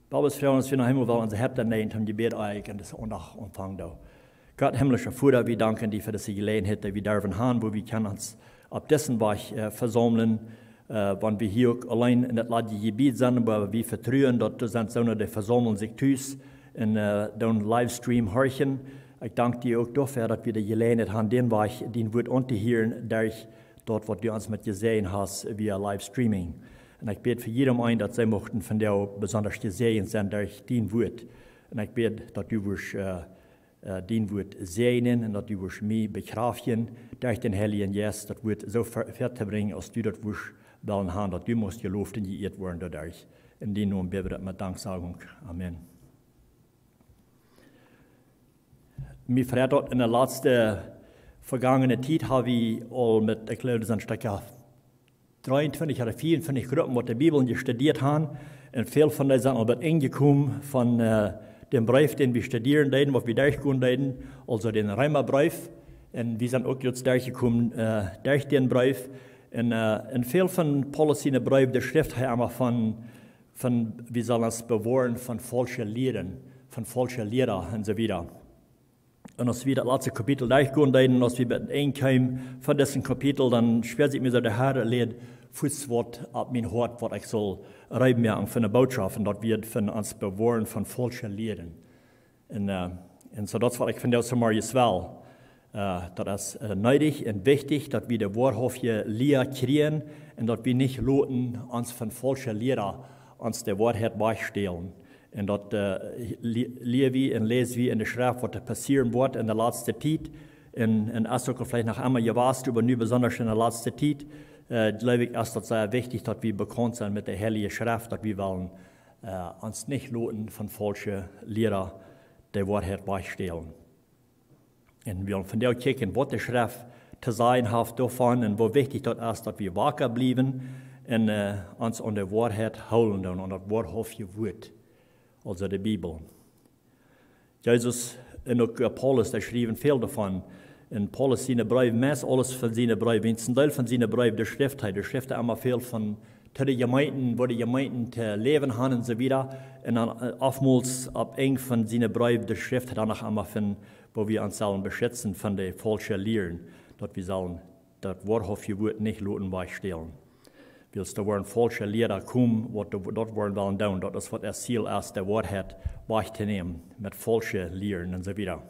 Babes Frau, als wir nach Himmel wollen, unser Herz nehmen, haben die Gebet eigentlich und das Empfang da. Gott, himmlischer Vater, wir danken dir für diese Gelegenheit, die wir dürfen haben, wo wir können uns ab dessen Weg versammeln, wenn wir hier allein in das Land Gebiet sind, wo wir vertrauen, dass so die versammeln sich tüß in den Livestream horchen. Ich danke dir auch dafür, dass wir die Gelegenheit haben, den Weg, den Wort unterhören, durch dort, was du uns mit gesehen hast, via Livestreaming. Und ich bete für jedem ein, dass sie möchten von dir besonders gesehen sein durch dein Wort. Und ich bete, dass du wirst dein Wort segnen und dass du wirst mich bekraftien durch den Heiligen Geist, das Wort so fertigbringen, als du das wirst wollen haben, dass du musst gelobt und geehrt werden dadurch. In den Namen beten wir das mit Danksagung. Amen. Mir freut in der letzten vergangenen Zeit habe ich all mit, ich glaube, das sind Stücke 23 oder 24 Gruppen, die die Bibel studiert haben. Und viele von denen sind auch eingekommen von dem Brief, den wir studieren, was wir durchgehen, also den Römerbrief. Und wir sind auch jetzt durchgekommen durch den Brief. Und viel von Paulus in Brief, der Schrift hat einmal von wie soll es bewahren, von falschen Lehren, von falschen Lehrern und so weiter. Und als wir das letzte Kapitel durchgehen, und als wir einkommen von diesem Kapitel, dann schwer sich mir so der Herr lehrt, Fußwort ab mein Hort, was ich soll reiben mir von der Botschaft, und dort wird von uns bewahren von falschen Lehren. Und so das, was ich finde, so mal ist well. Das ist nötig und wichtig, dass wir die wahrhaftige Lehre kriegen und dass wir nicht loten, uns von falschen Lehrern uns der Wahrheit weichstellen. Und dort lesen wir in der Schrift, was da passieren wird in der letzten Zeit. Und auch vielleicht noch einmal gewusst, aber nur besonders in der letzten Zeit, glaube ich, ist das sehr wichtig, dass wir bekannt sind mit der Heiligen Schrift, dass wir wollen uns nicht loten von falschen Lehrern der Wahrheit weichstellen. Und wir wollen von der gucken, was die Schrift zu sein hat davon und wo wichtig das ist, dass wir wacker bleiben und uns an der Wahrheit halten und an das wahrhaftige Wort. Also die Bibel. Jesus und auch Paulus, der schrieben viel davon. In Paulus seine Briefe, meist alles von seinen Briefen, wenn es ein Teil von seinen Briefen der Schrift hat immer viel von den Gemeinden, wo die Gemeinden zu leben haben und so weiter. Und dann oftmals ab eng von seinen Briefen der Schrift hat auch einmal von, wo wir uns sollen beschützen von den falschen Lehren, dass wir sollen das wahrhaftige Wort nicht loten weichstellen. Willst du wollen falsche Lehrer kommen, was dort wollen wollen tun, das ist, was das Ziel ist, der Wahrheit weichzunehmen, mit falschen Lehren und so weiter.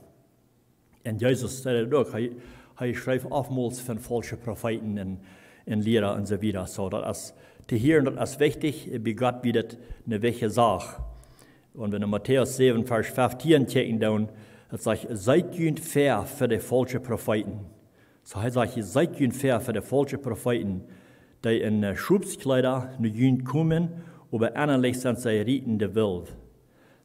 Und Jesus sagt auch, er schreibt oftmals von falschen Propheten und Lehrer und so weiter. So, das ist zu hören, das ist wichtig, bei Gott wird das eine wichtige Sache. Und wenn wir Matthäus 7, Vers 15 checken, dann sagt seid ihr fair für die falschen Propheten. So, er sagt, seid ihr fair für die falschen Propheten, die in Schubskleider nach Jünd kommen, aber innerlich sind sie rietende Wild.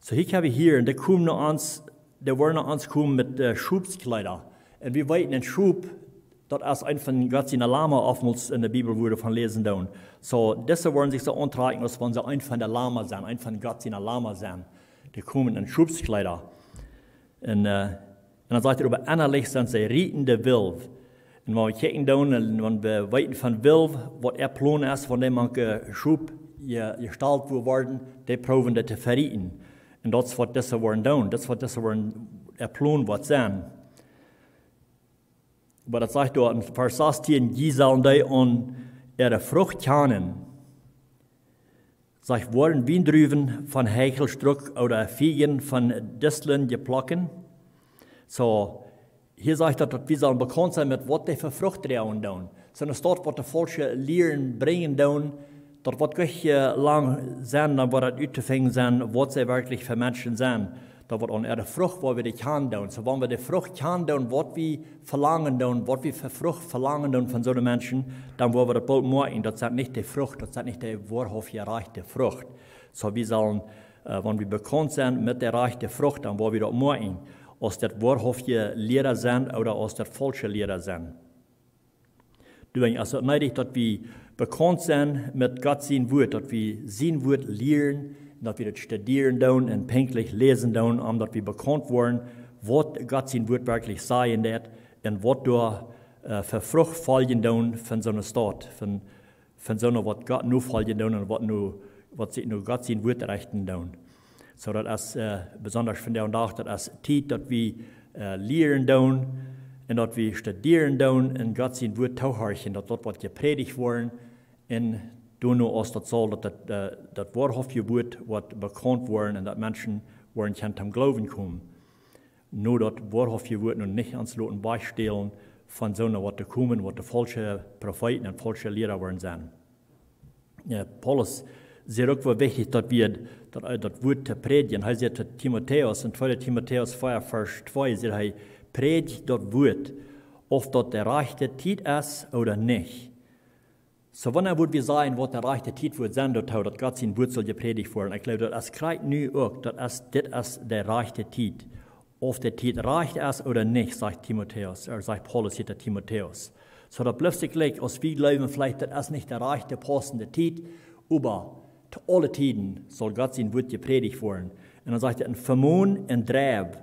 So ich habe hier, und die kommen nach uns, die wollen nach uns kommen mit Schubskleider. Und wir weiten den Schub, das ist ein von Gottes Lama oftmals in der Bibel wurde von lesen down. So, diese wollen sich so antragen, als wenn sie ein von der Lama sind, ein von Gottes Lama sind. Die kommen in Schubskleider. Und dann sagt er, aber innerlich sind sie rietende Wild. Und wenn wir kijken dan, en wenn wir weten van wil, wat plan ist, von dem man Schub gestaltet worden, die proben das zu verrieten. Und das ist, was diese wollen tun, das ist, was diese wollen plan wird sein. Aber das sagt dort in Vers 16, die sollen die an ihre Frucht kennen. Sagt, worden Wiendrüben von Hechelstruck oder Figen von Disteln geplocken. So, hier sagt er, dass wir sollen bekannt sein mit, was die für Frucht tragen. So, es steht, was die falsche Lehren bringen, das wird gleich lang sein, dann wird es auszufinden sein, was sie wirklich für Menschen sind. Da wird an ihre Frucht, wo wir die kennen. So, wenn wir die Frucht kennen, was wir verlangen, was wir für Frucht verlangen von solchen Menschen, dann wollen wir das bald machen. Das sind nicht die Frucht, das sind nicht die wahrhaftig erreichte Frucht. So, wir sollen, wenn wir bekannt sind mit der erreichten Frucht, dann wollen wir das machen. Als das wahrhaftige Lehrer sind oder als das falsche Lehrer sind. Deswegen ist es nötig, dass wir bekannt sind mit Gottes Wort, dass wir sein Wort lehren, dass wir das studieren und pünktlich lesen, dass wir bekannt werden, was Gottes Wort wirklich sagen wird und was da für Frucht folgen von so einer Stadt, von so einer, was Gott nur folgen und was sich nur Gottes Wort richten. So dass besonders von der und auch, dass Zeit, dass wir lehren tun und dass wir studieren tun und Gott sein Wort tauchen, dass dort was gepredigt worden und du nur aus das soll, dass das wahrhaftige Wort wird bekannt worden und dass Menschen worden können zum Glauben kommen. Nur das wahrhaftige Wort und nicht ans Loten beistellen von so einer, was da kommen, was die falsche Propheten und falsche Lehrer worden sind. Ja, Paulus sehr auch wichtig, dass wir das Wort predigen. Er sagt zu Timotheus, in 2. Timotheus 4, Vers 2, sagt er, predigt das Wort, ob das der rechte Zeit ist oder nicht. So, wenn wir sagen, was der rechte Zeit wird sein, dass Gott sein Wort soll gepredigt werden, ich glaube, das kriegt nu auch, das ist der rechte Zeit. Ob der Zeit recht ist oder nicht, sagt Timotheus, sagt Paulus hier zu Timotheus. So, da plötzlich, als wir glauben, vielleicht, das ist nicht der rechte, passende Zeit, aber zu alle Tiden soll Gott sein Wort gepredigt werden. Und dann sagt er, ein Vermon und Dreb,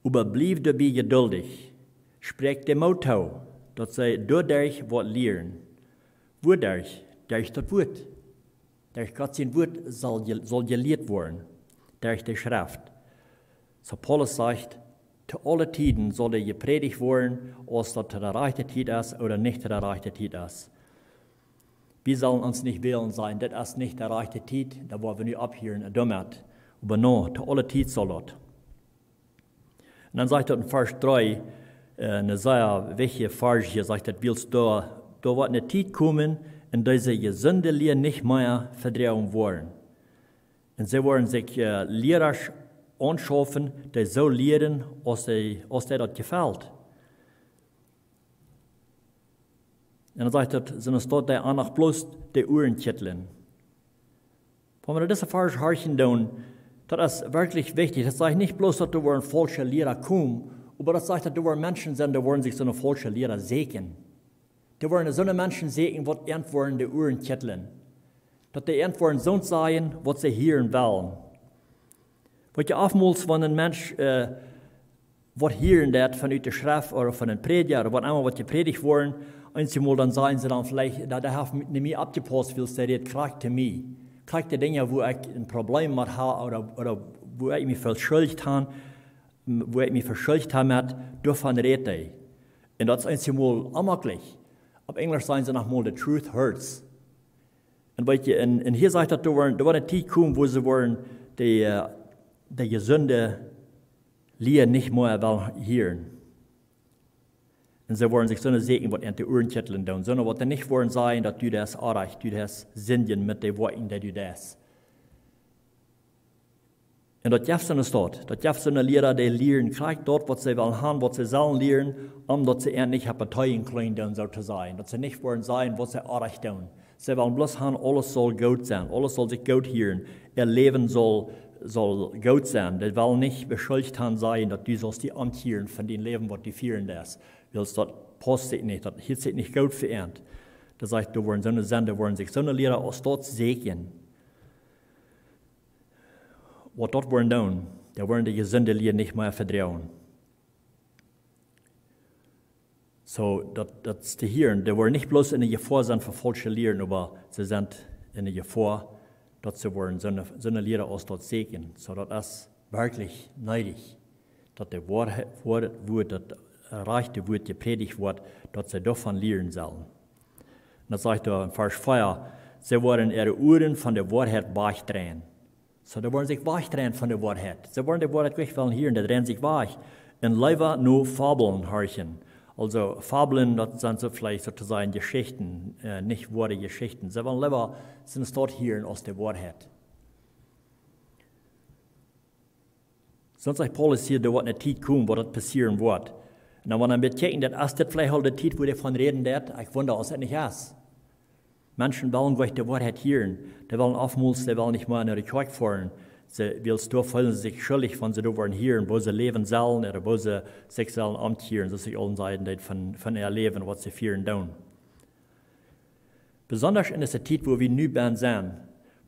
überblieb dabei geduldig, spricht dem Motto, dass sie dadurch was lernen. Wodurch? Durch das Wort. Durch Gott sein Wort soll gelehrt werden, durch die Schrift. So Paulus sagt, zu alle Tiden soll er gepredigt werden, ob das zu der rechten Zeit ist oder nicht zu der rechten Zeit ist. Wir sollen uns nicht wählen sein, das ist nicht der rechte Zeit, da wollen wir nicht abhören, damit. Aber no, zu alle Zeit soll das. Und dann sagt er in Vers 3, eine sehr wichtige Vers hier, sagt er, willst du, da wird eine Zeit kommen, in der sie ihr Sündenlehre nicht mehr verdrehen wollen. Und sie wollen sich Lehrer anschaffen, die so lehren, als der das gefällt. Und dann sagt er, sind dort der auch bloß die Uhrentiteln. Wenn wir diese Vers horchen tun, das ist wirklich wichtig. Das sagt nicht bloß, dass da falsche Lehrer kommen, aber das sagt, dass da Menschen sind, die wollen sich so eine falsche Lehrer segnen. Die wollen so eine Menschen segnen, was irgendwann die Uhrentiteln. Dass die irgendwann so sein, was sie hören wollen. Weil je oftmals, wenn ein Mensch was hören wird von der Schrift oder von einem Prediger oder was immer, was gepredigt worden, einmal dann sagen sie dann vielleicht, da hat nicht mehr abgepasst, weil der redet, kriegt er mich. Kriegt er Dinge, wo ich ein Problem mit habe oder wo ich mich verschuldigt habe, davon redet er. Und das ist einmal unmöglich. Auf Englisch sagen sie nochmal, the truth hurts. Und hier sagt er, da war eine Zeit kommen, wo sie wollen, die gesunde Lehre nicht mehr hören. Und sie wollen sich so eine Segen, was in die Uhrentiteln tun, sondern was nicht wollen sein, dass du das erreichst, du das sinnen mit den Worten, die du das. Und das gibt es dort. Das gibt es eine Lehrer, die lehren, kriegt dort, was sie wollen haben, was sie sollen lehren, dass sie nicht Parteien klein tun, so zu sein. Dass sie nicht wollen sein, was sie erreicht tun. Sie wollen bloß haben, alles soll gut sein, alles soll sich gut hören. Ihr Leben soll gut sein. Die wollen nicht beschuldigt haben sein, dass du sollst die amtieren von dem Leben, was du führen lässt. Weil das passt sich nicht, das hielt sich nicht gut für ihn. Das sagt, da wollen so eine Sender, wollen sich so eine Lehrer aus dort segnen. Was dort wollen tun, da wollen die gesunde Lehre nicht mehr verdrehen. So, das ist die Hirn, die wollen nicht bloß in der Gefahr sein für falsche Lehren, aber sie sind in der Gefahr, dass sie wollen so eine Lehre aus dort segnen. So, das ist wirklich neidig, dass der Wort, das erreichte Wort gepredigt wird, dass sie davon lehren sollen. Und das sagt er in Vers 4, sie wollen ihre Ohren von der Wahrheit wegdrehen. So, die wollen sich wegdrehen von der Wahrheit. Sie wollen die Wahrheit wirklich hören, die drehen sich weg. Und lieber nur Fabeln horchen. Also Fabeln, das sind so vielleicht sozusagen Geschichten, nicht wahre Geschichten. Sie wollen lieber sind dort hören aus der Wahrheit. Sonst sagt Paulus hier, da wird eine Zeit kommen, wo das passieren wird. Und wenn man bedenkt, dass das vielleicht halt die Zeit, wo davon reden wird, ich wundere, was das nicht ist. Menschen wollen gleich die Wahrheit hören. Die wollen oftmals, die wollen nicht mal in ihre Kirche fahren. Weil da fühlen sie sich schuldig, wenn sie da wollen hören, wo sie leben sollen oder wo sie sich sollen amtieren, dass sie allen Seiten von ihr Leben, was sie führen tun. Besonders in dieser Zeit, wo wir neu sind,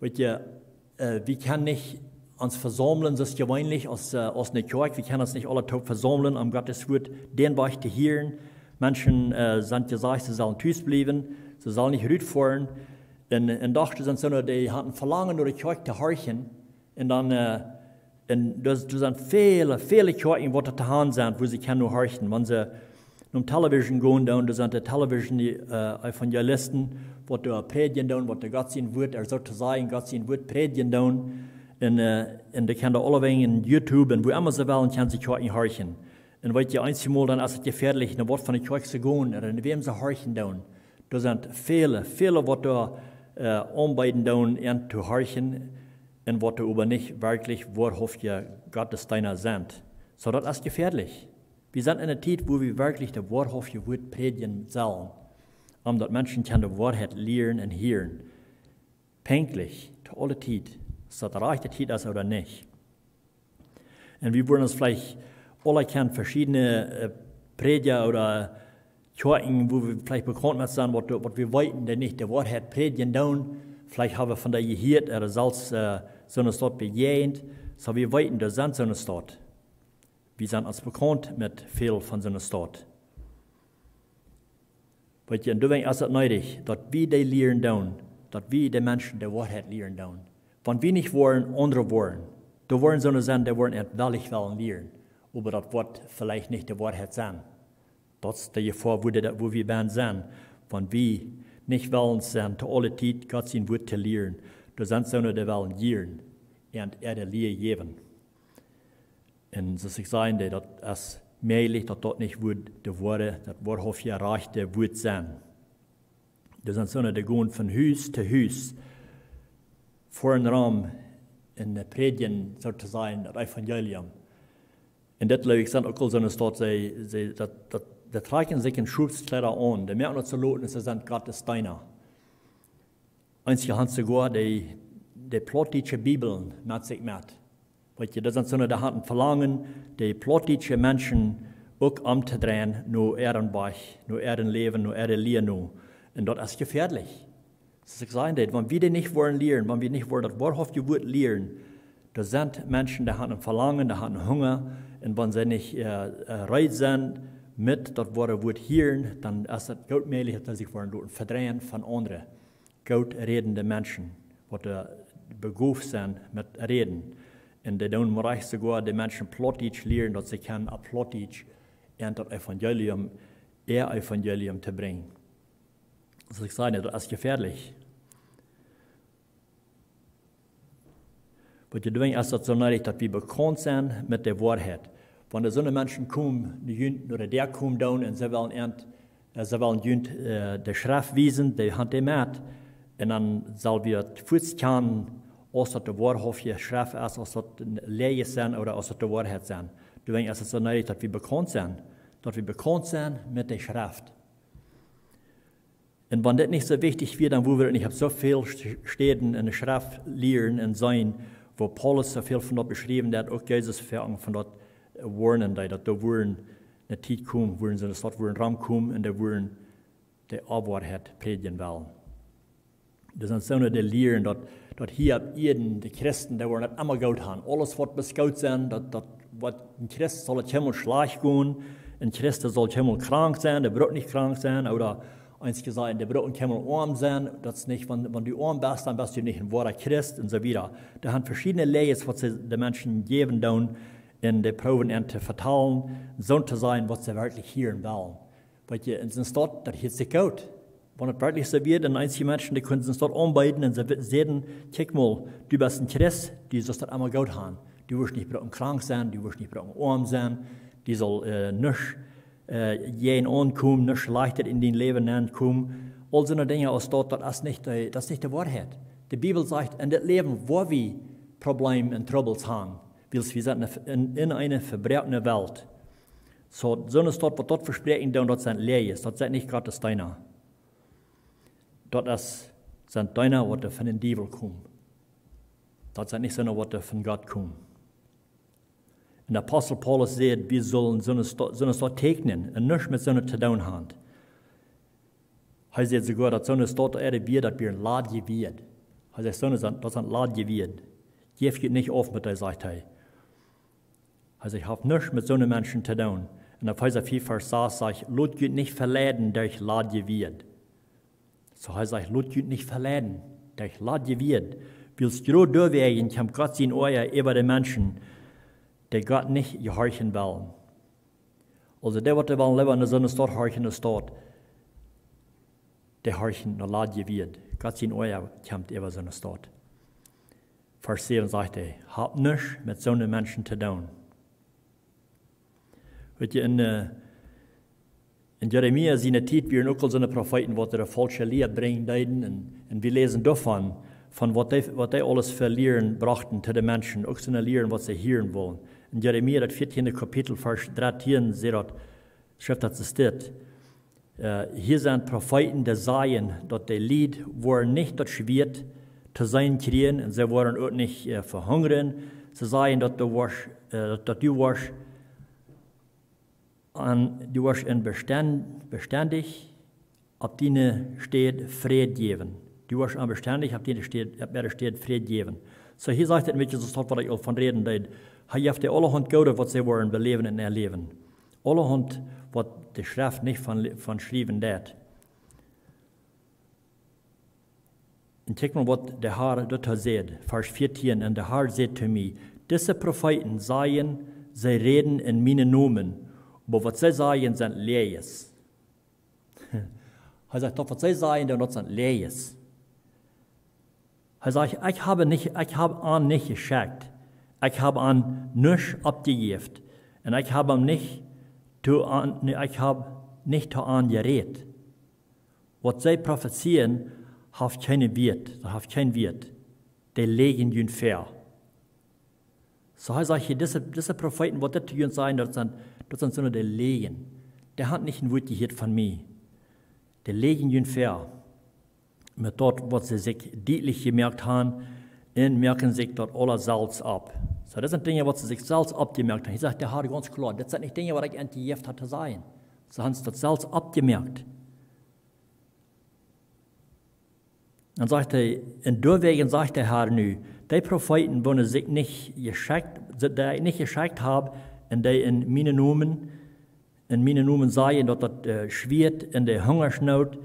wir können nicht uns versammeln, das ist gewöhnlich aus einer Kirche, wir können uns nicht alle Tag versammeln, um Gottes Wort den Weg zu hören. Menschen sind gesagt, sie sollen Tüß bleiben, sie sollen nicht rütfahren. Und dachten sind so, die hatten Verlangen, durch die Kirche zu horchen. Und dann, du sind viele Kirchen, die zu Hause sind, wo sie können hören. Wenn sie um Television gehen, da sind die Television-Evangelisten, die da predigen, die Gott sein Wort, sozusagen Gott sein Wort predigen. Und die können alle wegen in YouTube und wo immer sie wollen, können sie Kirchen hören. Und weil die einmal dann ist es gefährlich, ein Wort von der Kirche zu gehen, oder in wem sie hören. Da sind viele, die da arbeiten und zu hören, und was aber nicht wirklich wahrhaftig Gottes Deiner sind. So, das ist gefährlich. Wir sind in einer Zeit, wo wir wirklich das wahrhaftige Wort predigen sollen, dass Menschen die Wahrheit lernen und hören. Pünktlich, zu aller Zeit, so das rechte Zeit ist oder nicht. Und wir wollen uns vielleicht alle kennen verschiedene Prediger oder Kirchen, wo wir vielleicht bekannt mit sind, was wir wollten, die nicht die Wahrheit predigen tun. Vielleicht haben wir von der gehört, oder selbst so eine Stadt bejahend. So wir wollten, da sind so eine Stadt. Wir sind uns bekannt mit viel von so einer Stadt. Weil und deswegen ist es nötig, dass wir die lernen tun, dass wir die Menschen die Wahrheit lernen tun. Wenn wir nicht wollen, andere wollen, da wollen so eine sein, die wollen nicht wirklich lernen, aber das Wort vielleicht nicht die Wahrheit sein. Das ist die Gefahr, wo wir sind. Wenn wir nicht wollen sein, zu aller Zeit Gott sein Wort zu lernen, da sind so eine, die wollen lernen und die Lehre geben. Und so ich sage, dass es möglich, dass dort nicht wird, die Worte, das wahrhaftig erreichte Wort sein. Da sind so eine, die gehen von Haus zu Haus, vor den Raum in der Predigen sozusagen, das Evangelium. Und das, glaube ich, sind auch so eine Stadt, die tragen sich in Schutzkleider an, die merken zu lauten, sie sind Gottes Deiner. Einzige haben sogar die plottische Bibeln mit sich mit. Weil das sind so eine, die hatten Verlangen, die plottische Menschen auch umzudrehen, nur Ehrenbach, nur Ehrenleben, nur Ehrenlehre. Und das ist gefährlich. Das ist gesagt, wenn wir das nicht wollen lernen, wenn wir nicht wollen das wahrhaftige Wort lernen, da sind Menschen, die haben Verlangen, die haben Hunger, und wenn sie nicht bereit sind, mit das Wort hören, dann ist es gut möglich, dass sie sich verdrehen von anderen, gut redende Menschen, die begabt sind mit Reden. Und die tun bereits sogar die Menschen plottisch lernen, dass sie können plottisch und das Evangelium, ihr Evangelium zu bringen. Also ich sage, das ist gefährlich. Aber deswegen ist es so nötig, dass wir bekannt sind mit der Wahrheit. Wenn so eine Menschen kommen, die Jünden oder der kommt down und sie wollen die Schrift wiesen, die haben die mit. Und dann soll wir fortfahren, als das die wahrhaftige Schrift ist, als das Lehre sein oder als das die Wahrheit sein. Deswegen ist es so nötig, dass wir bekannt sind mit der Schrift. Und wenn das nicht so wichtig wird, dann wo wir nicht so viel Städten in der Schrift lernen und sein, wo Paulus so viel von dort beschrieben hat, auch Jesus von dort warnen, dass da würden eine Zeit kommen, wo sie in der Stadt Raum kommen und da würden die Wahrheit predigen wollen. Das sind so eine, die lehren, dass hier ab Eden, die Christen, die wollen nicht immer gut haben. Alles wird bis gut sein, was ein Christ soll immer schlecht gehen, ein Christ soll immer krank sein, der braucht nicht krank sein, oder eins gesagt, der braucht nicht immer arm sein, das nicht, wenn du arm bist, dann bist du nicht ein wahrer Christ und so weiter. Da haben verschiedene Lehren, was sie den Menschen geben tun, in der Proben zu verteilen, so zu sein, was sie wirklich hören wollen. Weil in so einer Stadt, das hört sich gut. Wenn es wirklich so wird, dann einige Menschen, die können sich dort anbieten und sie sehen, guck mal, du bist ein Christ, die soll das einmal gut haben. Du wirst nicht brauchen krank sein, du wirst nicht brauchen arm sein, die soll nicht jeden ankommen, nicht leichter in dein Leben ankommen. All so eine Dinge aus dort, das ist nicht die Wahrheit. Die Bibel sagt, in das Leben, wo wir Probleme und Troubles haben, weil wir sind in einer verbreiteten Welt. So eine Stadt, was dort versprechen, das sind Lehren, das sind nicht Gottes Deiner. Das sind Deiner, was von den Teufel kommen. Das sind nicht so eine, was von Gott kommen. Und der Apostel Paulus sagt, wir sollen so eine Stadt tegnen und nichts mit so einer zu tun haben. Er sagt sogar, dass so eine Stadt wird, dass wir ein Ladje wird. Er sagt, das ist ein Ladje wird. Geef geht nicht auf mit der, sagt er. Also ich habe nichts mit so einem Menschen zu tun. Und auf Epheser 4, Vers 6 sagt, Lot geht nicht verleiden durch Ladje wird. So heißt es, Lot geht nicht verleiden durch Ladje wird. Willst du durchwegen, kommt Gott sein Ohr über die Menschen, die Gott nicht gehorchen wollen. Also die, die wollen leben in so einer Stadt, horchen in der Stadt, die horchen noch laut wird. Gott sein Ohr kommt über so eine Stadt. Vers 7 sagt er, habt nichts mit so einem Menschen zu tun. Weet je, in Jeremia seine Zeit waren auch so eine Propheten, die eine falsche Lehre bringen, und wir lesen davon, von was die alles für Lehren brachten zu den Menschen, auch so eine Lehren, was sie hören wollen. In Jeremia, das 14. Kapitel, Vers 13, schreibt das steht, hier sind Propheten, die sagen, dass die Lied waren nicht das schwert zu sein kriegen, und sie waren auch nicht verhungern. Sie sagen, dass du warst beständig, ab denen steht Fried geben. Du warst beständig, ab denen steht Fried geben. So hier sagt er, mit Jesus was ich von reden will. Hij heeft allerhand Gute, was sie wollen beleven und erleben. Allerhand, was die Schrift nicht von schreiben dat. Und kijk mal, was der Herr dort sagt, Vers 14, und der Herr sagt zu mir, diese Propheten sagen, sie reden in meinen Namen, aber was sie sagen, sind Leers. Er sagt, doch, was sie sagen, das sind Leers. Er sagt, ich habe an nicht geschickt. Ich habe an nichts abgegeben. Und ich habe nicht geredet. Was sie prophezieren, hat keinen Wert. Die legen ihn fair. So er sagt hier, diese Propheten, was das tun sein, das sind so die legen. Der hat nicht ein Wort gehört von mir. Die legen ihn fair. Mit dort, was sie sich deutlich gemerkt haben, und merken sich dort alle selbst ab. So, das sind Dinge, was sie sich selbst abgemerkt haben. Ich sage, der Herr ganz klar, das sind nicht Dinge, was ich entgegeben hatte sein. Sie haben es dort selbst abgemerkt. Dann sagt er, in deswegen sagt der Herr nu, die Propheten, die sich nicht geschickt haben, und die in meinen Namen sagen, dass das Schwert in der Hungersnot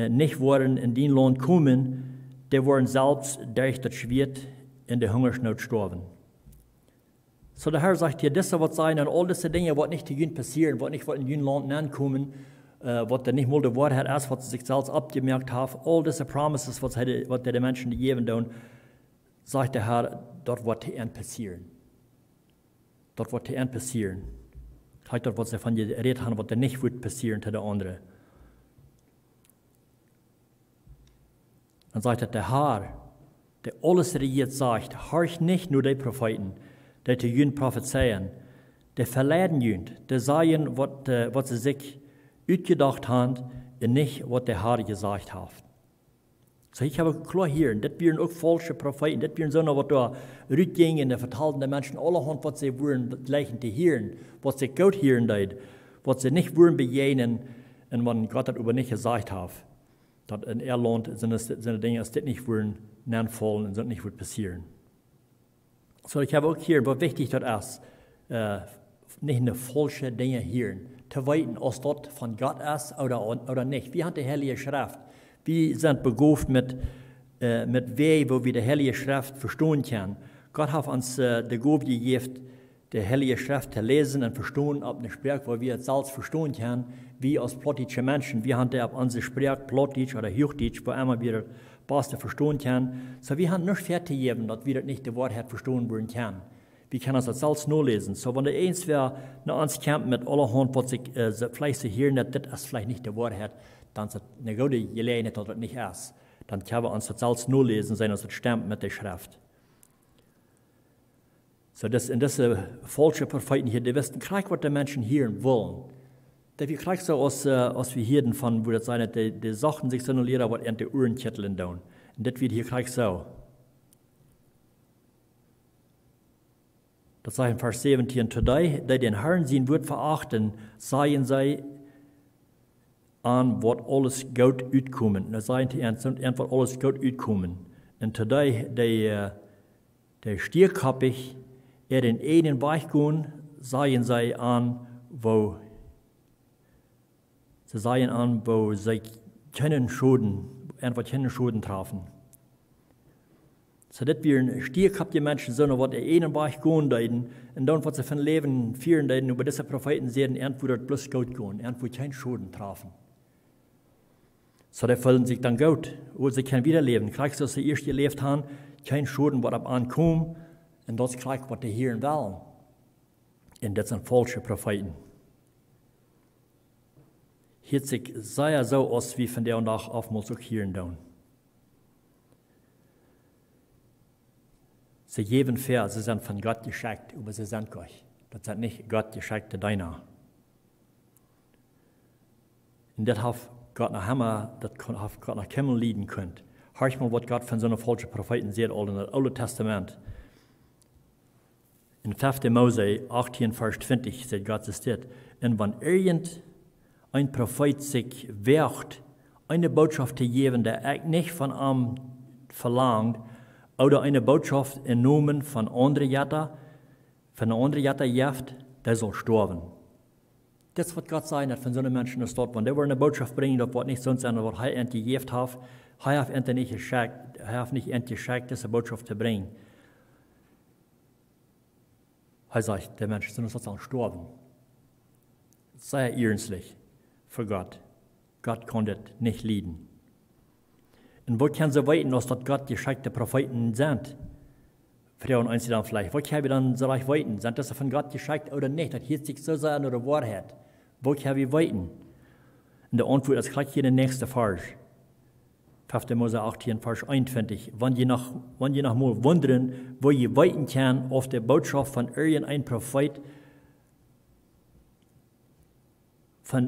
nicht wollen in den Land kommen, die wollen selbst durch das Schwert in der Hungersnot sterben. So der Herr sagt hier, das wird sein, und all diese Dinge, was nicht zu ihnen passieren, was nicht in ihrem Land ankommen, was dann nicht mal die Wahrheit ist, was sie sich selbst abgemerkt haben, all diese Promises, was die Menschen gegeben haben, sagt der Herr, dort wird zu ihnen passieren. Dort wird zu ihnen passieren. Halt dort, was sie von geredet haben, was nicht wird passieren zu den anderen. Dann sagt der Herr, der alles regiert, sagt, horch nicht nur die Propheten, die zu ihnen prophezeien, die verleiden ihn, die sagen, was sie sich ausgedacht haben, und nicht, was der Herr gesagt hat. So ich habe klar hier, das wären auch falsche Propheten, das wären so, was da rückgingen, die vertalten den Menschen allerhand, was sie wollen, gleichen zu hören, was sie gut hören, was sie nicht wollen begegnen, und man Gott darüber nicht gesagt hat. Dat in Irland sind Dinge, die nicht wollen, nachfallen und das nicht wird passieren. So, ich habe auch hier, was wichtig das ist, nicht eine falsche Dinge hören, zu weiten, ob das von Gott ist oder nicht. Wir haben die Heilige Schrift. Wir sind begabt mit Wegen, wo wir die Heilige Schrift verstehen können. Gott hat uns die Gabe gegeben, die Heilige Schrift zu lesen und verstehen, auf eine Sprache, wo wir es selbst verstehen können, wie als plottische Menschen. Wir haben auf unsere Sprache, Plottisch oder Hochdeutsch, wo immer wir das Beste verstehen können. So, wir haben nicht fertig gegeben, dass wir das nicht die Wahrheit verstehen wollen können. Wir können das selbst nur lesen. So, wenn der eins wäre, nach uns kämpft mit allerhand, was sich vielleicht zu hören, das ist vielleicht nicht die Wahrheit, dann ist es eine gute Gelegenheit, dass das nicht ist. Dann können wir uns das selbst nur lesen, sein, dass es stimmt mit der Schrift. So, in diese falschen Propheten hier, die wissen gleich, was die Menschen hören wollen. Da wir gleich so aus wir hier von, wo das sein, die Sachen sich so eine Lehrer, was in die Ohren kitteln tun. Und das wird hier gleich so. Das sagt in Vers 17, today, die den Herrn sein Wort verachten, seien sie an, was alles gut utkommen. Das seien die was alles gut utkommen. Und today, die stierkappig, den einen Weg gehen, seien sie an, wo sie keinen Schulden treffen. So dat wir ein Stier gehabt, die Menschen so, was der einen Bach gehen deuten, und dann, was sie von Leben führen deuten, über diese Propheten sehen, irgendwo dort bloß gut gehen, irgendwo kein Schulden trafen. So, die fühlen sich dann gut, wo sie können wiederleben. Kriegst du, was sie erst gelebt haben, kein Schulden, was ab ankommt, und das kriegt, was die hören wollen. Und das sind falsche Propheten. Hört sich sehr so aus, wie von der und auch oftmals auch hören tun. Sie geben fair, sie sind von Gott geschenkt, aber sie sind Gott. Das sind nicht Gott geschenkte Deiner. Und das hat Gott nach Hammer, das hat Gott nach Kimmel leiden können. Hörst mal, was Gott von so einer falschen Propheten sieht, all in das Alte Testament. In 5. Mose 18, Vers 20 sagt Gott, es steht, und wenn irgendein Prophet sich wehrt, eine Botschaft zu geben, der nicht von ihm verlangt, oder eine Botschaft in Namen von anderen Jatta jeft, der soll sterben. Das wird Gott sein, dass von so einem Menschen das dort, wenn der eine Botschaft bringen, das wird nicht sonst sein, was er endlich gejeft hat, er hat endlich nicht geschickt, diese Botschaft zu bringen. Er sagt, der Mensch soll sozusagen sterben. Sehr ernstlich für Gott. Gott konnte nicht leiden. Und wo können sie weiten, dass das Gott geschickte Propheten sind? Frauen eins dann vielleicht. Wo können wir dann so leicht weiten? Sind das von Gott geschickt oder nicht? Das hört sich so sehr an der Wahrheit. Wo können wir weiten? Und die Antwort ist gleich hier der nächste Vers. 5. Mose 18, Vers 21. Wenn ihr noch mal wundern, wo ihr weiten kann auf der Botschaft von irgendeinem Prophet, von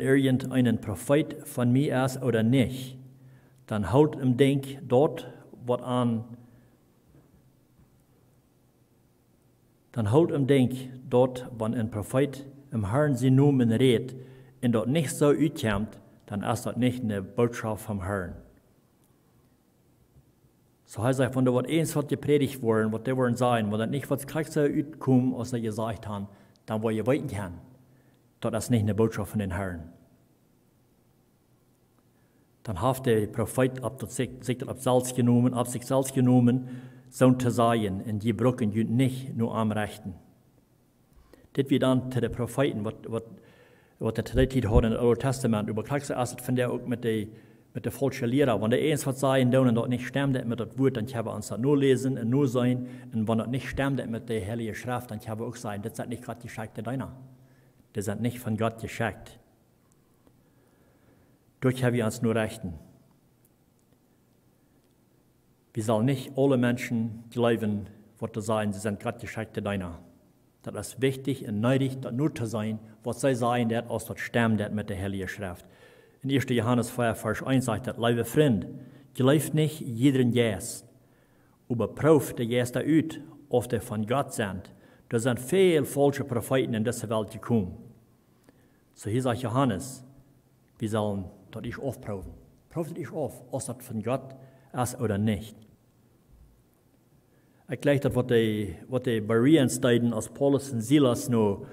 mir ist oder nicht, dann halt im Denk dort, wann ein Prophet im Herrn sie Namen redet, und dort nicht so utkommt, dann ist das nicht eine Botschaft vom Herrn. So heißt es, wenn da was eins wird gepredigt worden, was die wollen sein, wenn das nicht was kriegst so utkommt, was sie gesagt haben, dann wo ihr weiten kann, das ist nicht eine Botschaft von den Herrn. Dann hat der Prophet sich selbst genommen, so zu sein, und die brücken nicht nur am Rechten. Das wird dann zu den Propheten, was der Zeit hat in dem Alten Testament, überkriegst du erst von der auch mit der falschen Lehrer. Wenn der eins was sagen, und dort nicht stimmt mit das Wort, dann können wir uns das nur lesen und nur sein. Und wenn das nicht stimmt mit der Heiligen Schrift, dann können wir auch sagen, das sind nicht Gott geschickte Deiner. Das sind nicht von Gott geschickt. Dort haben wir uns nur rechten. Wir sollen nicht alle Menschen glauben, was sie sagen, sie sind Gott geschickte Deiner. Das ist wichtig und nötig, das nur zu sein, was sie sagen, das aus das stimmt mit der Heiligen Schrift. In 1. Johannes 4, Vers 1 sagt das, liebe Freund, glaubt nicht jeden Jes, aber prüft der Jes da aus, ob der von Gott sind. Da sind viele falsche Propheten in diese Welt gekommen. So hier sagt Johannes, wir sollen das ich aufprüfen. Prüft ich auf, ob das von Gott ist oder nicht. Ich glaube, das, was die Bereans deuten, als Paulus und Silas auf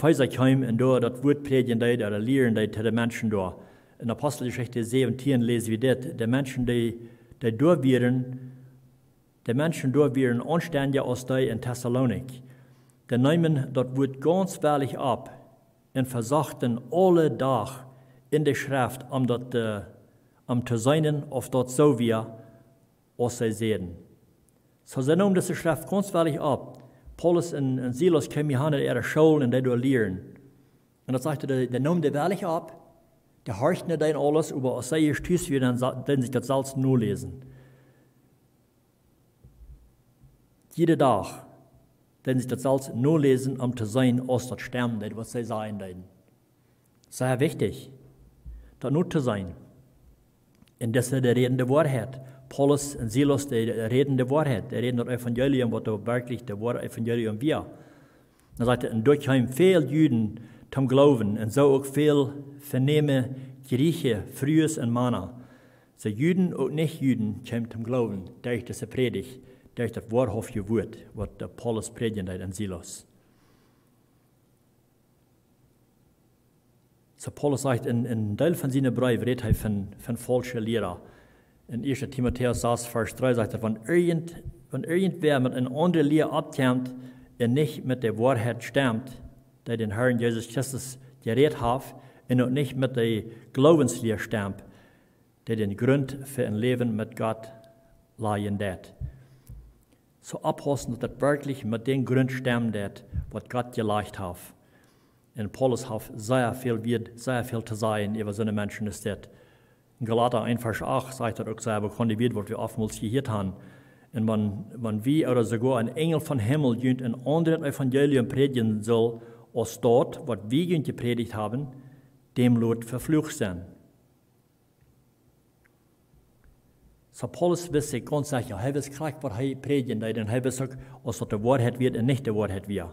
Häuser kamen und da das Wort predigen oder lehren zu den Menschen da. In Apostelgeschichte 17 lesen wir das, die Menschen, die da wären anständiger als die in Thessalonik. Die nehmen das Wort ganz wahrlich ab und versachten alle Tag in der Schrift, um zu sein, auf dort so wir, was sie sehen. So sie nehmen diese Schrift ganz wahrlich ab. Paulus und Silas kamen hier in ihre Schule und die da lehren. Und dann sagte er, die nehmen die wahrlich ab, die horchten nicht dann alles, aber als sie erst tüß werden, dann sich das selbst nur lesen. Jeden Tag, dann sich das selbst nur lesen, um zu sein, aus das stimmt, was sie sagen. Sehr wichtig, das nur zu sein. Und das ist die redende Wahrheit. Paulus und Silas, die reden die Wahrheit, die reden das Evangelium, was da wirklich das wahre Evangelium wir. Dann sagt er, und durch haben viele Juden zum Glauben und so auch viele vernehme Griechen, frühes und Männer. So Juden und Nicht-Juden kommen zum Glauben, durch diese Predigt, durch das wahrhaftige Wort, was der Paulus predigt und Silas. So Paulus sagt, in Teil von seinen Briefen redet er von falschen Lehrern. In 1. Timotheus 6, Vers 3 sagt er, wenn irgendwer mit einer anderen Lehre abkommt und nicht mit der Wahrheit stimmt, der den Herrn Jesus Christus geredet hat, und auch nicht mit der Glaubenslehre stimmt, der den Grund für ein Leben mit Gott leihen wird. So abhosten, dass das wirklich mit dem Grund stimmt, was Gott gelegt hat. Und Paulus hat sehr viel zu sagen über so eine Menschen ist das. In Galater 1, Vers 8 sagt er auch sehr bekannt wird, was wir oftmals gehört haben. Und wenn wir oder sogar ein Engel von Himmel ein anderes Evangelium predigen soll, als dort, was wir gepredigt haben, dem Lot verflucht sein. So Paulus wusste ganz sicher, er weiß gleich, was er predigen, denn er weiß auch, als das die Wahrheit wird und nicht die Wahrheit wird.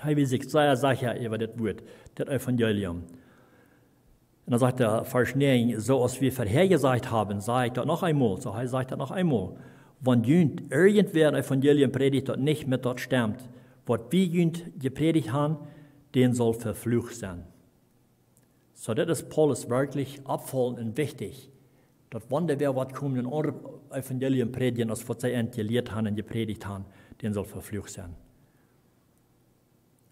Er weiß sich sehr sicher über das Wort, das Evangelium. Und dann sagt er, Vers 9, so als wir vorhergesagt haben, sage ich das noch einmal. So er sagt das noch einmal. Wenn irgendwer ein Evangelium predigt, das nicht mit dort stimmt, was wir gepredigt haben, den soll verflucht sein. So das ist Paulus wirklich abfallend und wichtig. Dass wenn der was kommt, ein anderes Evangelium predigen, als was sie gelehrt haben und gepredigt haben, den soll verflucht sein.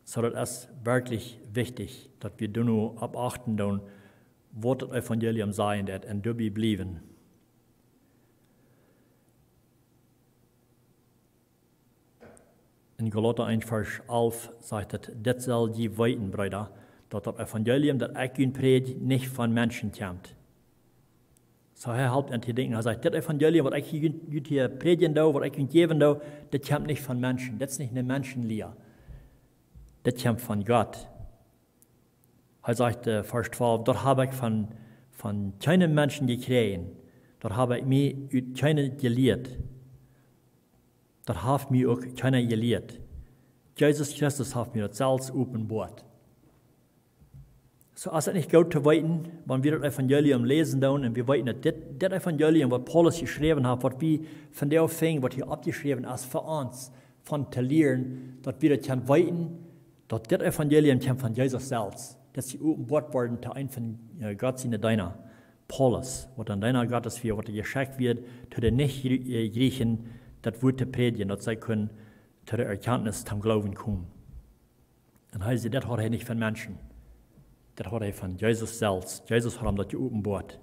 So das ist wirklich wichtig, dass wir nur abachten, was das Evangelium sein wird und dabei bleiben. In Galater 1, Vers 11 sagt es, das soll je weiten, Brüder, dass das Evangelium, das ich Ihnen predige, nicht von Menschen kommt. So er halt an die denken, er sagt, das Evangelium, was ich hier predigen, was ich Ihnen geben, das kommt nicht von Menschen, das ist nicht eine Menschenlehre. Das kommt von Gott. Er sagt, Vers 12, dort habe ich von keinem Menschen gekriegt, dort habe ich mir keinen gelehrt. Das hat mir auch keiner gelehrt. Jesus Christus hat mir das selbst offenbart. So ist es nicht gut zu weiten, wenn wir das Evangelium lesen und wir weiten, das Evangelium, was Paulus geschrieben hat, was wir von der fing, was hier abgeschrieben ist, für uns, von zu lernen, dass wir das können weiten, dass das Evangelium kommt von Jesus selbst. Dass sie offenbart worden zu einem von Gott seine Deiner, Paulus, was an deiner Gottes für, was geschickt wird, zu den Nicht-Griechen, das Wort zu predigen, dass sie können zu der Erkenntnis zum Glauben kommen. Und heißt, das hat er nicht von Menschen. Das hat er von Jesus selbst. Jesus hat ihm das geopenbart.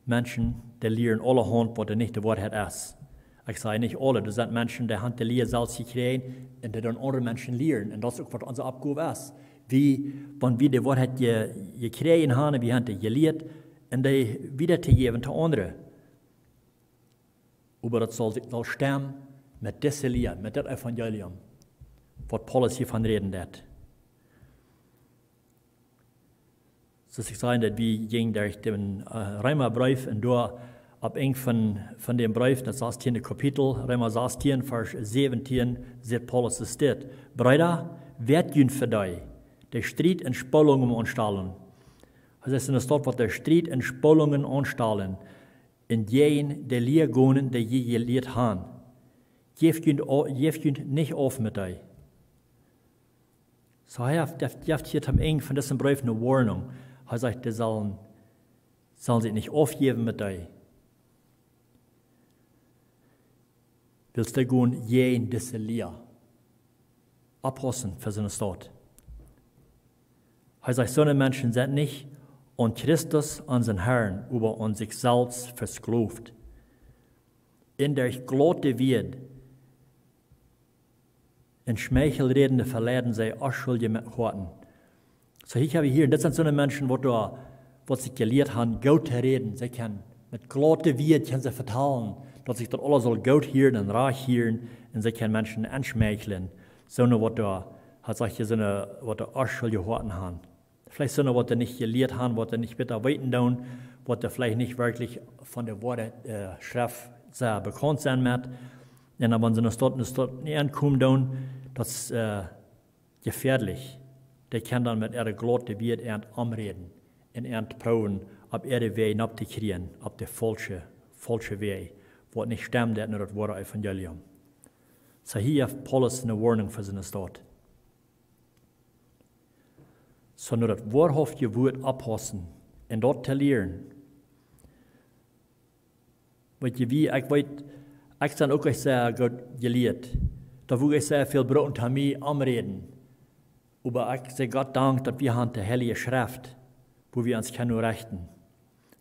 Menschen, die lernen alle Hand, was nicht die Wahrheit ist. Ich sage nicht alle, das sind Menschen, die haben die Lehre selbst gekriegt und die dann andere Menschen lernen. Und das ist auch, was unsere Abgabe ist. Wenn wir die Wahrheit gekriegt haben, wir haben die gelehrt und die wiederzugeben zu anderen. Aber das soll stimmen mit dieser Lehre, mit dem Evangelium, was Paulus hiervon reden wird. So ich sage, dass wir gingen durch den Römerbrief und da ab eng von dem Brief, das 16. Kapitel, Römer 16, Vers 17, sagt Paulus es steht, Brüder, wer jün für dich, der Streit in Spannungen anstellen. Das heißt, in der Stadt wird der Streit in Spannungen anstellen, in jenen, der Lehre gehen, der je gelehrt haben. Gebt nicht auf mit dich. So, er hat hier am Ende von diesem Brief eine Warnung. Er sagt, die sollen sich nicht aufgeben mit dir. Willst du gehen, jeden diese Lehre abhossen für seine Stadt? Er sagt, so eine Menschen sind nicht an Christus, an seinen Herrn, über an sich selbst versklavt. In der Glote wird, in Schmeichelredende verleiden sie Unschuldige mit Worten. So ich habe hier, das sind so eine Menschen, die sich gelehrt haben, gut zu reden. Sie können mit Glote wird, können sie vertellen, dass sich das alles soll gut hören und reich hören, und sie können Menschen anschmeicheln. So eine, was Unschuldige Worten haben. Vielleicht so eine, was nicht gelehrt haben, was nicht bitte weiten tun, was vielleicht nicht wirklich von der Worte Schrift sehr bekannt sein wird. Und wenn sie in der Stadt nicht ankommen, das ist gefährlich. Die können dann mit ihrer Glotte wird anreden und proben, ob ihre Weg abzukriegen, ob der falsche Weg, was nicht stimmt, nur das wahre Evangelium. So hier hat Paulus eine Warnung für seine Stadt. So nur das wahrhaftige Wort abpassen und dort zu lernen. Weet je wie, ik ben ook sehr gut geleerd. Da wil ik sehr viel brood aan mij aanreden. Aber ich sage Gott Dank, dass wir haben die Heilige Schrift, wo wir uns können rechten.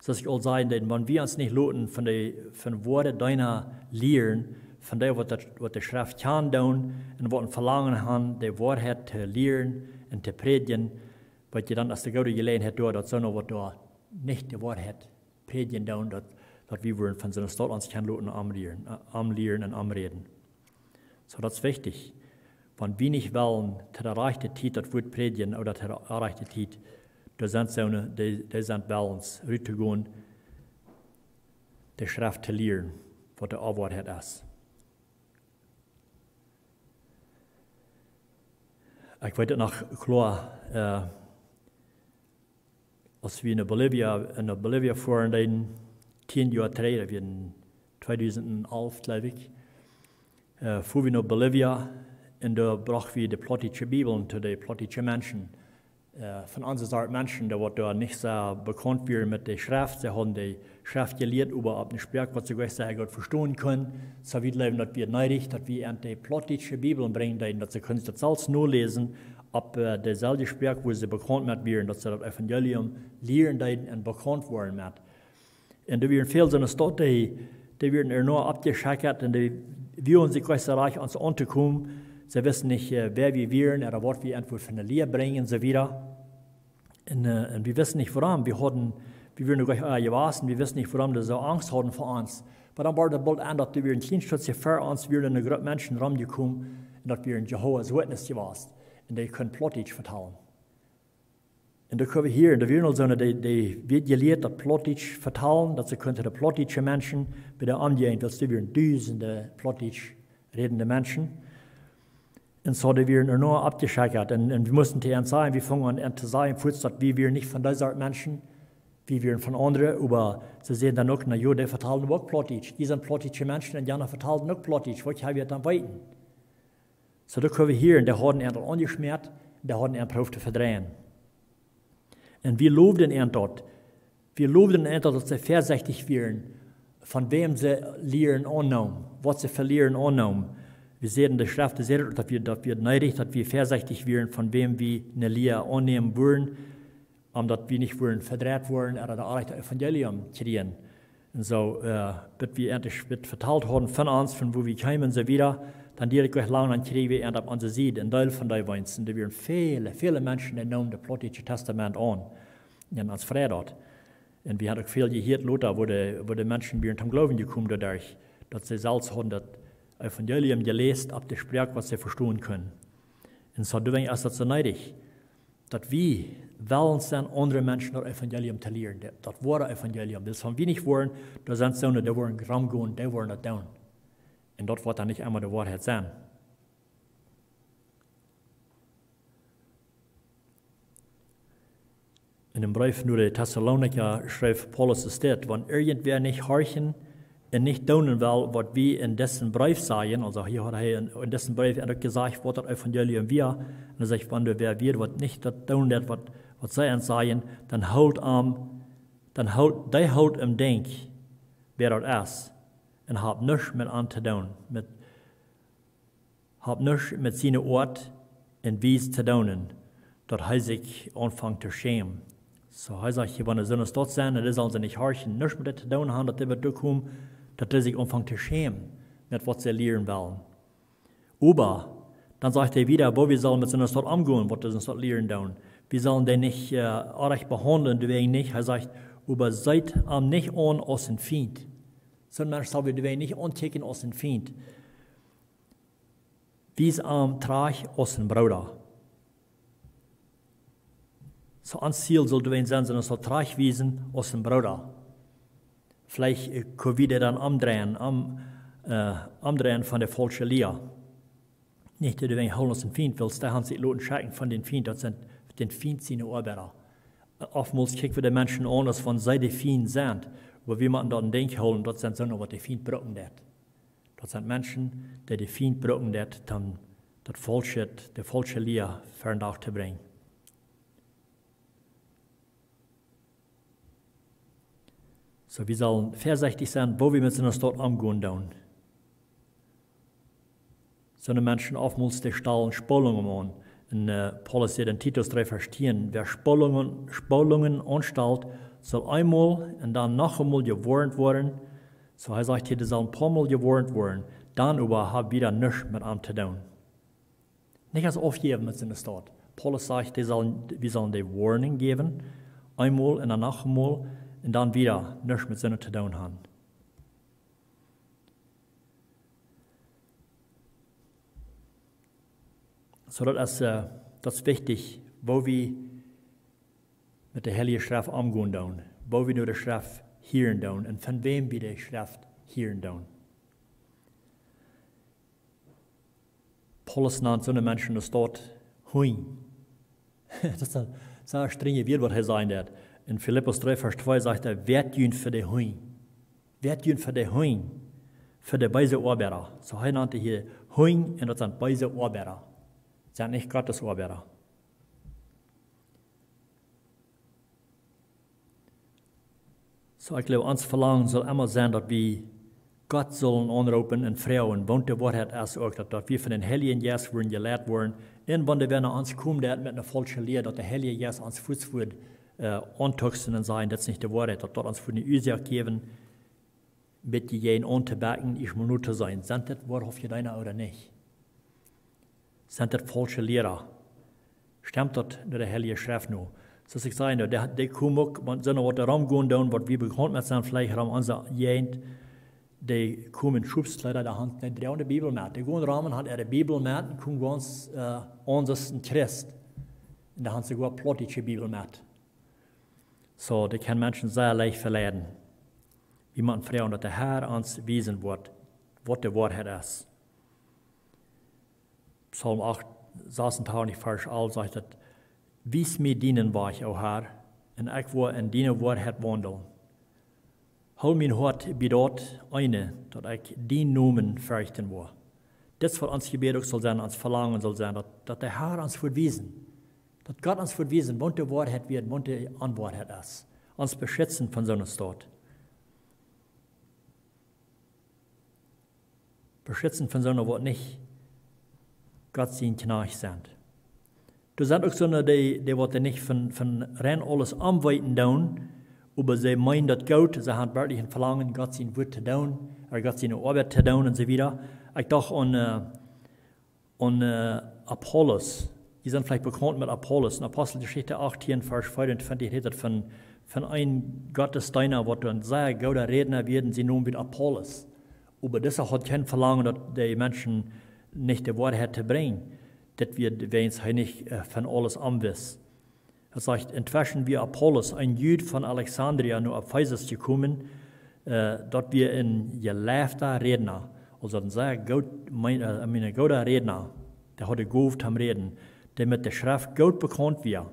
So dass ich all sagen, wenn wir uns nicht loten von Worten deiner lehren, von dem, was die Schrift kann tun, und was wir verlangen haben, die Wahrheit zu lehren und zu predigen, weil je dann, als die Gute Gelegenheit dort, dass so noch was da nicht die Wahrheit predigen tun, dass wir wollen von so einer Stadt uns können loten, lehren und reden. So, das ist wichtig. Wenn wir nicht wollen, zu der rechten Zeit das Wort predigen oder zu der rechten Zeit, da sind die sind bei uns, rüberzugehen, die Schrift zu lehren, was die Wahrheit ist. Ich weiß noch klar, als wir in Bolivia fuhren, dann 10 Jahre terug, wir in 2011, glaube ich, fuhren wir nach Bolivia und da brachten wir die plottische Bibel zu den plottischen Menschen. Von unserer Art Menschen, die da nicht so bekannt waren mit der Schrift, sie haben die Schrift gelehrt, aber ab dem Sprach, was sie sehr gut verstehen können. So wird leben, dass wir neidig, dass wir in die plottische Bibel bringen, dass sie können das alles nur lesen, ab derselbe Sprach, wo sie bekannt mit waren, dass sie das Evangelium lehren und bekannt werden mit. Und da werden viele so eine Stadt, die werden nur abgeschickt und die wollen sich so reich ans anzukommen. Sie wissen nicht, wer wir wären oder was wir einfach von der Lehre bringen und so weiter. Und wir wissen nicht, warum. Wir würden gleich gewesen, wir wissen nicht, warum sie so Angst hatten vor uns. Aber dann war das bald an, dass wir in Dienstschutz für uns, wir in eine Gruppe Menschen rumgekommen und dass wir in Jehovah's Witness gewesen. Und die können Plottisch vertellen. Und da können wir hier, in der Wirnelzone, die wird gelehrt, dass Plottisch vertellen, dass sie können die plottische Menschen bei der Angehung, dass wir Tausende Plottisch redende Menschen. Und so, die werden nur abgeschickt. Und wir mussten zu ihnen sagen, wir fangen an zu sagen, dass wir nicht von dieser Art Menschen, wir von anderen, aber sie sehen dann auch, na ja, die vertellen auch Plottisch. Die sind plottische Menschen und die anderen vertellen auch Plottisch. Was haben wir dann weiten? So, da können wir hier, und die haben ihn angeschmiert, und die haben ihn probiert zu verdrehen. Und wir lobten ihn dort. Wir lobten ihn dort, dass sie vorsichtig wären, von wem sie lehren annehmen, was sie verlieren annehmen. Wir sehen in der Schrift, dass wir neidig, dass wir vorsichtig wären, von wem wir eine Lehre annehmen würden, dass wir nicht verdreht wurden oder das Evangelium kriegen. Und so, bis wir endlich verteilt haben von uns, von wo wir kamen und so wieder, dann direkt gleich lang, dann kriegen wir auf unsere Seite, ein Teil von den Weinsten. Da werden viele Menschen, die nehmen das Plottische Testament an, und als Freitag. Und wir haben auch viel gehört, Lothar, wo die Menschen zum Glauben gekommen dadurch, dass sie selbst haben das Evangelium gelesen, ab der Sprache, was sie verstehen können. Und so deswegen ist das so neidig, dass wir wollen sein, andere Menschen das Evangelium zu lehren, das wahre Evangelium. Das haben wir nicht wollen, da sind sie, die wollen Gramm gehen, die wollen das tun. Und dort wird dann nicht einmal die Wahrheit sein. In dem Brief nur der Thessaloniker schreibt Paulus es steht, wenn irgendwer nicht horchen und nicht tun will, was wir in dessen Brief sagen, also hier hat er in dessen Brief gesagt, was das Evangelium wir, und er sagt, wenn wer wird, was nicht das tun wird, was sie uns sagen, dann halt im Denk, wer das ist, und hab nichts mit anzutun, hab nichts mit seinen Ort und Wies zu tun, dort er sich anfängt zu schämen. So, er sagt, wenn sie uns dort sind, dann sollen sie nicht horchen, nichts mit dem zu tun haben, dass sie durchkommen, dass sie sich anfangen zu schämen, mit was sie lehren wollen. Aber, dann sagt er wieder, wo wir sollen mit uns dort umgehen, was sie uns dort lehren tun. Wir sollen den nicht arg behandeln, deswegen nicht. Er sagt, aber seid nicht an aus dem Feind. So ein Mensch soll wir deswegen nicht anticken aus dem Feind. Wie trag aus dem Bruder. So ans Ziel soll du sein, sondern so tragwiesen aus dem Bruder. Vielleicht können wir dann umdrehen von der falschen Lehre. Nicht, dass du holen aus dem Feind willst, da haben sie Leute schicken von den Feind, das sind den Feind seine Arbeiter. Oftmals kicken wir die Menschen an, als von sie die Feind sind, wo wir man dort denken holen, das sind so noch, was die Feind brauchen wird. Das sind Menschen, die Feind brauchen wird, dann die falsche Lehre für den Tag zu bringen. So, wir sollen vorsichtig sein, wo wir mit so einer Stadt umgehen tun. So eine Menschen oftmals die stahlen Spannungen an. In Paulus sagt in Titus 3, Vers 10, wer Spannungen anstellt, soll einmal und dann noch einmal gewarnt werden. So er sagt hier, die sollen ein paar Mal gewarnt werden, dann aber hat wieder nichts mit ihm zu tun. Nicht als aufgeben mit so einer Stadt. Paulus sagt, wir sollen die Warning geben, einmal und dann noch einmal, und dann wieder nichts mit Sünde zu tun haben. So, das ist wichtig, wo wir mit der Heiligen Schrift umgehen tun, wo wir nur die Schrift hören tun und von wem wir die Schrift hören tun. Paulus nennt so eine Menschen, das dort Huin. Das ist ein sehr strenge Wort, was er sagen wird. In Philippus 3, Vers 2 sagt er, werd jün für die Huin. Werd jün für die Huin. Für die weise Arbeiter. So er nannte hier Huin und das sind weise Arbeiter. Das sind nicht Gottes Arbeiter. So ich glaube, uns Verlangen soll immer sein, dass wir Gott sollen anrufen und Frauen, wohnt der Wahrheit erst auch, dass wir von den Heiligen Geist werden gelehrt worden. Und wenn wir nach uns kommen, mit einer falschen Lehre, dass der Heilige Geist uns Fuß wird, antuchsen und sagen, das ist nicht die Wahrheit, dass uns für eine Ursache geben, mit jenen anzubacken, ich muss nur zu sein. Sind das wahrhaft deine oder nicht? Sind das falsche Lehrer? Stimmt das nur der Heilige Schrift noch? So ich sage, die kommen auch, wenn sie noch was darum gehen, was wir bekannt mit sind, vielleicht haben unsere Jent, die kommen Schubskleider der Hand, die drehen die Bibel mit. Die gehen raus und haben ihre Bibel mit und kommen ganz anders ein Christ. Und da haben sie sogar plottische Bibel mit. So, die können Menschen sehr leicht verleiten. Wie man fragen, dass der Herr uns wiesen wird, was die Wahrheit ist. Psalm 8, 26, Vers 11 sagt, dass wies mir dienen war ich, o Herr, und ich will in deine Wahrheit wandeln. Hol mein Hort bei dort eine, dass ich den Namen fürchten will. Das, was uns Gebet auch soll sein, uns Verlangen soll sein, dass der Herr uns verwiesen, dass Gott uns verwiesen, wann die Wahrheit wird, wann die Anwahrheit ist. Uns beschützen von so einer Stadt. Beschützen von so einer, was nicht Gott sein Knach sind. Du sind auch so eine, die nicht von rein alles anweiten tun, aber sie meinen das gut, sie haben wirklich ein Verlangen, Gott sein Wort zu tun, oder Gott seine Arbeit zu tun und so weiter. Ich dachte an Apollos. Die sind vielleicht bekannt mit Apollos. In Apostelgeschichte 18, Vers 25 redet von einem Gottesdiener, was ein sehr guter Redner werden, sie nun mit Apollos. Aber das hat kein Verlangen, dass die Menschen nicht die Wahrheit zu bringen, dass wir uns nicht von alles anwissen. Er sagt, inzwischen wie Apollos, ein Jude von Alexandria, nur auf Ephesus gekommen, dort wir ein gelehrter Redner, also ein sehr guter Redner, der hat gerufen am Reden, der mit der Schrift gut bekannt wird.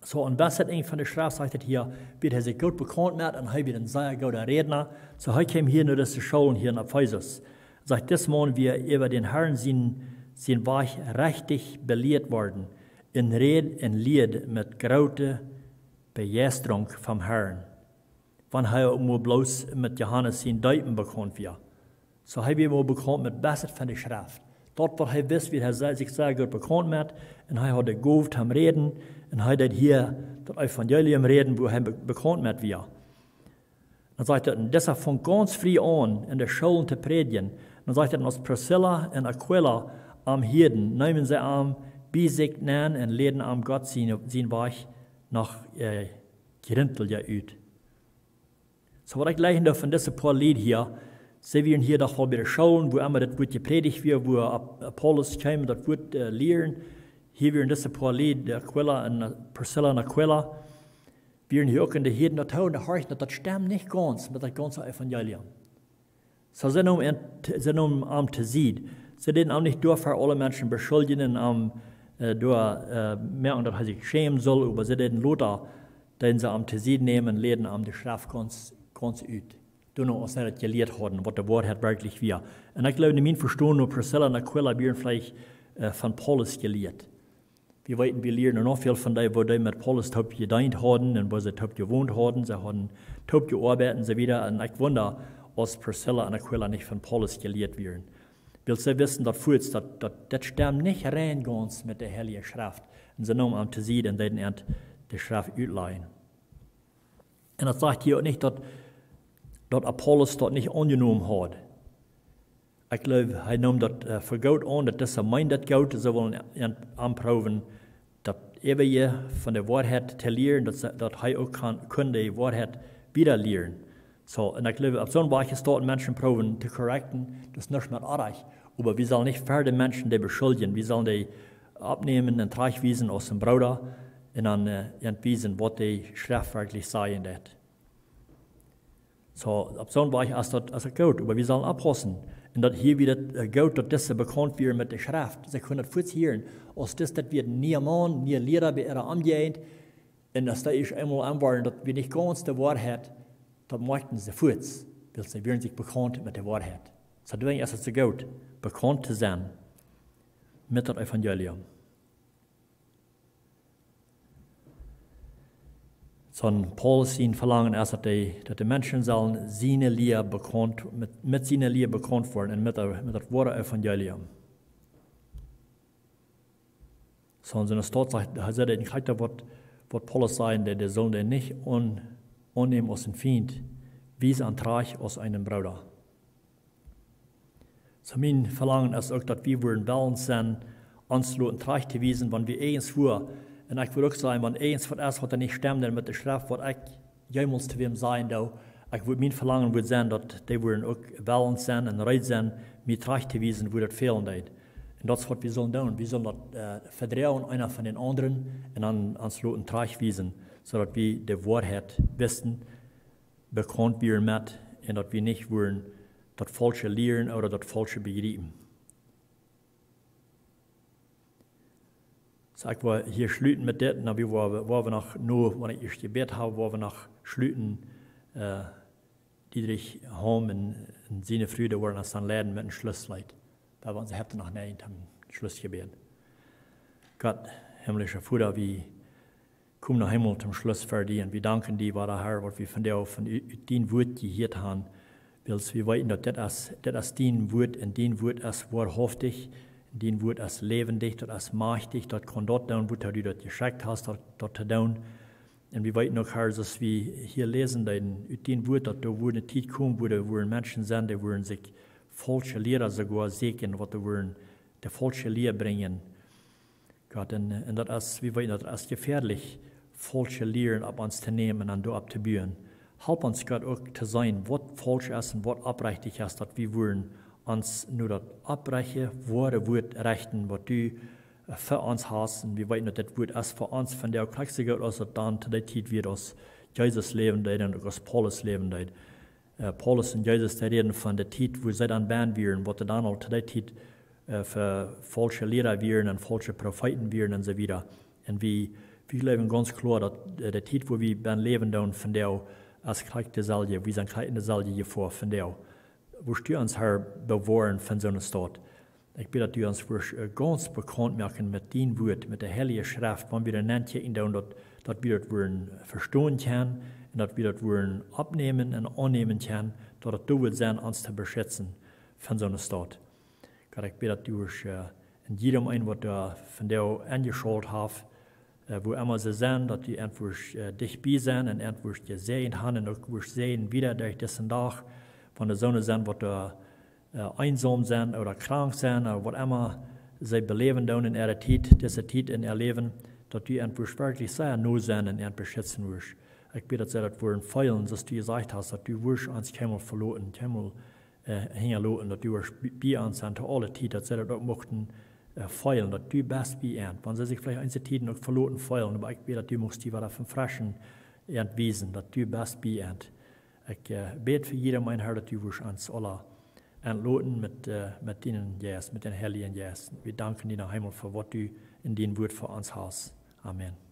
So, und was hat eigentlich von der Schrift, sagt er hier, wird er sich gut bekannt mit, und er wird ein sehr guter Redner. So, er kam hier nur das zu schauen, hier in Ephesus. Er sagt, das Mal wir über den Herrn sind Weich richtig belehrt worden, in Red und Lied mit großer Begeisterung vom Herrn. Wann er nur bloß mit Johannes sein Deuten bekannt wird. So haben wir mal bekannt mit besser von der Schrift. Dort, wo er wisst, wie er sich sehr gut bekannt mit, und er hat gerufen am Reden, und er hat hier das Evangelium reden, wo er bekannt mit wird. Dann sagt er, und deshalb fängt ganz früh an, in der Schulen zu predigen. Dann sagt er, als Priscilla und Aquila am Hirden, nehmen sie am bei sich nehmen und leden am Gott sein Weich nach Gerintel ja ut. So, was ich gleich noch von diesem paar Lied hier, sehen wir hier doch mal bei der Schulen, wo immer das wird gepredigt wird, wo Apollos kam, das wird lehren. Hier wir in diesem paar Lied, Aquila und Priscilla und Aquila, wir hier auch in der Hirden, das horchen, das stimmt nicht ganz mit dem ganzen Evangelium. So sind am zu sehen. Sie dürfen auch nicht durch für alle Menschen beschuldigen, merken, dass er sich schämen soll, aber sie dürfen Luther, den sie am zu sehen nehmen, leden am die Schrift ganz ut. Du noch uns nicht gelehrt haben, was der Wahrheit wirklich war. Und ich glaube, in meinem Verstehen, nur Priscilla und Aquila werden vielleicht von Paulus gelehrt. Wir weten, wir lernen noch viel von dem, wo die mit Paulus taub gedient haben und wo sie taub gewohnt haben. Sie haben taub gearbeitet und so wieder. Und ich wundere, als Priscilla und Aquila nicht von Paulus gelehrt werden. Weil sie wissen, dass das stimmt nicht rein ganz mit der Heiligen Schrift. Und sie nehmen am zu sehen und dann die Schrift ausleihen. Und das sagt hier auch nicht, dass Apollos dort nicht angenommen hat. Ich glaube, er nimmt das für Gott an, dass das meint, dass Gott so wollen anproben, dass ewige von der Wahrheit zu lernen, dass er auch kann die Wahrheit wieder lernen. So, und ich glaube, auf so einem Weg ist dort Menschen proben zu korrekten, das ist nicht mehr erreicht. Aber wir sollen nicht für die Menschen die beschuldigen. Wir sollen die abnehmen und reichwiesen aus dem Bruder und dann entwiesen, was die Schrift wirklich sagen wird. So, auf so einem Weg ist das gut, aber wir sollen abpassen. Und dass hier wieder gut, dass das bekannt wird mit der Schrift. Sie können das hören, als das wird niemand, nie Lehrer bei ihrer angehend. Und dass da ist einmal anwaren, dass wir nicht ganz die Wahrheit, das möchten sie fuß, weil sie werden sich bekannt mit der Wahrheit. So, deswegen ist es so gut, bekannt zu sein mit dem Evangelium. So, Paulus sein Verlangen ist, dass die Menschen sollen seine Lehre mit seiner Lehre bekannt werden und mit dem wahren Evangelium. So, und so eine Stadt sagt, er sagt, ich kriege was Paulus sagt, der sollen den nicht annehmen als ein Feind, wie es anträgt als einen Bruder. So, mein Verlangen ist auch, dass wir wollen sein, anzuloten, treu zu wiesen, wenn wir eins vor. Und ich würde auch sagen, wenn eins von uns, was nicht stimmt, mit der Schrift, was ich jemals zu wem sein darf, mein Verlangen würde sein, dass die würden auch wählen sein und reit sein, mir treu zu wiesen, wo das fehlen wird. Und das ist, was wir sollen tun. Wir sollen das vertrauen, einer von den anderen, und dann anzuloten, treu wiesen, sodass wir die Wahrheit wissen, bekannt werden mit, und dass wir nicht wollen, das Falsche lernen oder das Falsche begreifen. So, ich war hier schlüten mit das, und wir waren noch nur, wenn ich gebet habe, waren wir noch schlüten, Dietrich Holm und seine Früde waren uns dann leiden mit dem Schlusslied. Da waren sie heftig noch nicht am Schlussgebet. Gott, himmlischer Vater, wir kommen nach Himmel zum Schluss für dich und wir danken dir, war der Herr, was wir von dir von dein Wort gehört haben, weil wir weiten, dass das ist dein Wort und dein Wort ist wahrhaftig. Dein Wort ist lebendig, das ist mächtig, das kann dort tun, wo du das geschickt hast, dort zu tun. Und wir weiten auch, Herr, dass wir hier lesen, dein Wort, dass da wo eine Zeit kommt, wo Menschen sind, die wollen sich falsche Lehrer sogar segnen, was die wollen, die falsche Lehre bringen. Gott, und das ist, wir weiten, das ist gefährlich, falsche Lehren ab uns zu nehmen und da abzubauen. Help uns, Gott, auch zu sein, was falsch ist und was abrechtig ist, dass wir wollen, uns nur das abbrechen, wahre Wort rechten, was du für uns hast. Und wir wissen, dass das Wort ist für uns, von der kriegst du Gott, also dann zu der Zeit wird aus Jesus leben, und aus Paulus leben. Paulus und Jesus, die reden von der Zeit, wo sie dann werden werden, was dann auch zu der Zeit für falsche Lehrer werden und falsche Propheten werden und so weiter. Und wir leben ganz klar, dass der Zeit, wo wir dann leben, dann von der als kriegt die Salje, wir sind kriegen die Salje hier vor, von der wo du uns, Herr, bewahren von so einer Stadt. Ich bitte, dass du uns ganz bekannt machen mit deinem Wort, mit der Heiligen Schrift, wenn wir dann nennt in dass wir das verstehen können und dass wir das abnehmen und annehmen können, dass du willst sein, uns zu beschützen von so einer Stadt. Gott, ich bitte, dass du in jedem einen, was du von dir angeschaut hast, wo immer sie sind, dass die einfach dich bei sind und einfach gesehen haben und auch sehen wieder durch diesen Tag, von der Sonne sind, wo da einsam sind oder krank sind oder was immer sie beleben in ihrer Zeit, diese Zeit in ihr Leben, dass die einfach wirklich sehr nur sind und einfach schützen wirst. Ich bitte, dass sie das wollen feilen, dass du gesagt hast, dass du wirst uns keinmal verloren, keinmal hinterlassen, dass du wirst bei uns sind, zu aller Zeit, dass sie das auch möchten feilen, dass du best bei ihnen. Wenn sie sich vielleicht einzelne Zeit noch verloren feilen, aber ich bitte, dass du musst die wieder vom Frischen entwiesen, dass du best bei ihnen. Ich bete für jeden, mein Herr, dass du uns alle entloten mit deinen Jes, mit den Heiligen Jes. Wir danken dir nach Himmel für was du in dein Wort für uns hast. Amen.